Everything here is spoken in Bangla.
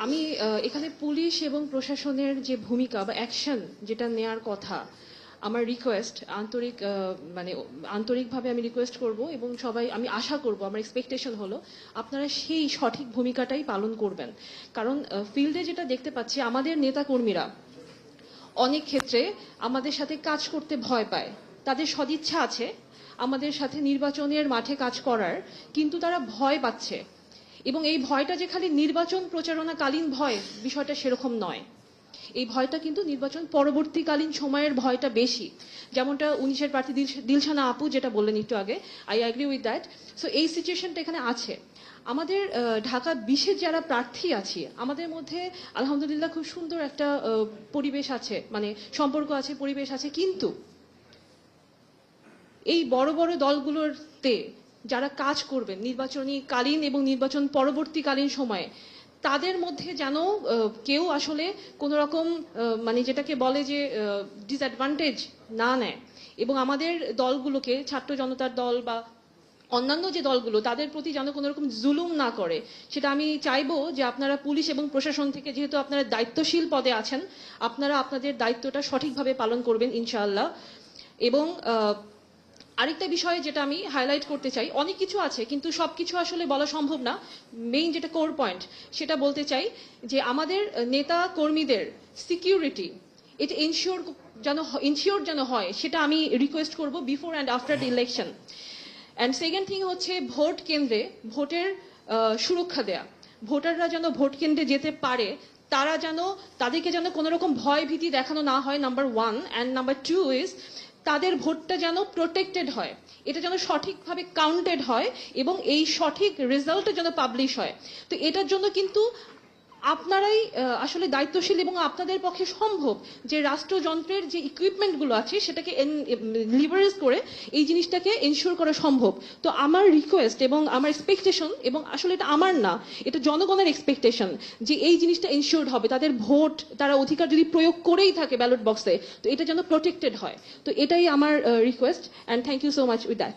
আমি এখানে পুলিশ এবং প্রশাসনের যে ভূমিকা বা অ্যাকশন যেটা নেয়ার কথা, আমার রিকোয়েস্ট আন্তরিকভাবে আমি রিকোয়েস্ট করব এবং সবাই আমি আশা করব, আমার এক্সপেকটেশন হলো আপনারা সেই সঠিক ভূমিকাটাই পালন করবেন। কারণ ফিল্ডে যেটা দেখতে পাচ্ছি, আমাদের নেতাকর্মীরা অনেক ক্ষেত্রে আমাদের সাথে কাজ করতে ভয় পায়। তাদের সদিচ্ছা আছে আমাদের সাথে নির্বাচনের মাঠে কাজ করার, কিন্তু তারা ভয় পাচ্ছে। এবং এই ভয়টা যে খালি নির্বাচন প্রচারণাকালীন ভয়, বিষয়টা সেরকম নয়। এই ভয়টা কিন্তু নির্বাচন পরবর্তীকালীন সময়ের ভয়টা বেশি। যেমনটা 19-এর প্রার্থী দিলশানা আপু যেটা বললেন একটু আগে, I agree with that. So এই সিচুয়েশনটা এখানে আছে। আমাদের ঢাকা 20-এর যারা প্রার্থী আছি, আমাদের মধ্যে আলহামদুলিল্লাহ খুব সুন্দর একটা পরিবেশ আছে, মানে সম্পর্ক আছে, পরিবেশ আছে। কিন্তু এই বড় বড় দলগুলোতে যারা কাজ করবেন নির্বাচনী কালীন এবং নির্বাচন পরবর্তীকালীন সময়ে, তাদের মধ্যে যেন কেউ আসলে কোনো রকম মানে যেটাকে বলে যে ডিসঅ্যাডভান্টেজ না নেয়, এবং আমাদের দলগুলোকে, ছাত্র জনতার দল বা অন্যান্য যে দলগুলো, তাদের প্রতি যেন কোনো রকম জুলুম না করে, সেটা আমি চাইবো যে আপনারা পুলিশ এবং প্রশাসন থেকে, যেহেতু আপনারা দায়িত্বশীল পদে আছেন, আপনারা আপনাদের দায়িত্বটা সঠিকভাবে পালন করবেন ইনশাআল্লাহ। এবং আরেকটা বিষয় যেটা আমি হাইলাইট করতে চাই, অনেক কিছু আছে কিন্তু সবকিছু আসলে বলা সম্ভব না। মেইন যেটা কোর পয়েন্ট সেটা বলতে চাই যে আমাদের নেতা কর্মীদের সিকিউরিটি এটা ইনশিওর যেন হয়, সেটা আমি রিকোয়েস্ট করব before and after the election. And second thing হচ্ছে ভোট কেন্দ্রে ভোটের সুরক্ষা দেয়া। ভোটাররা যেন ভোট কেন্দ্রে যেতে পারে, তাদেরকে যেন কোনো রকম ভয় ভীতি দেখানো না হয়, নাম্বার 1। অ্যান্ড নাম্বার 2 ইজ তাদের ভোটটা যেন প্রোটেক্টেড হয়, এটা যেন সঠিকভাবে কাউন্টেড হয় এবং এই সঠিক রেজাল্টটা যেন পাবলিশ হয়। তো এটার জন্য কিন্তু আপনারাই আসলে দায়িত্বশীল, এবং আপনাদের পক্ষে সম্ভব যে রাষ্ট্রযন্ত্রের যে ইকুইপমেন্টগুলো আছে সেটাকে লিভারেজ করে এই জিনিসটাকে এনশিওর করা সম্ভব। তো আমার রিকোয়েস্ট এবং আমার এক্সপেকটেশন, এবং আসলে এটা আমার না, এটা জনগণের এক্সপেকটেশন, যে এই জিনিসটা এনশিওর্ড হবে, তাদের ভোট তারা অধিকার যদি প্রয়োগ করেই থাকে ব্যালট বক্সে, তো এটা যেন প্রোটেক্টেড হয়। তো এটাই আমার request, and thank you so much with that.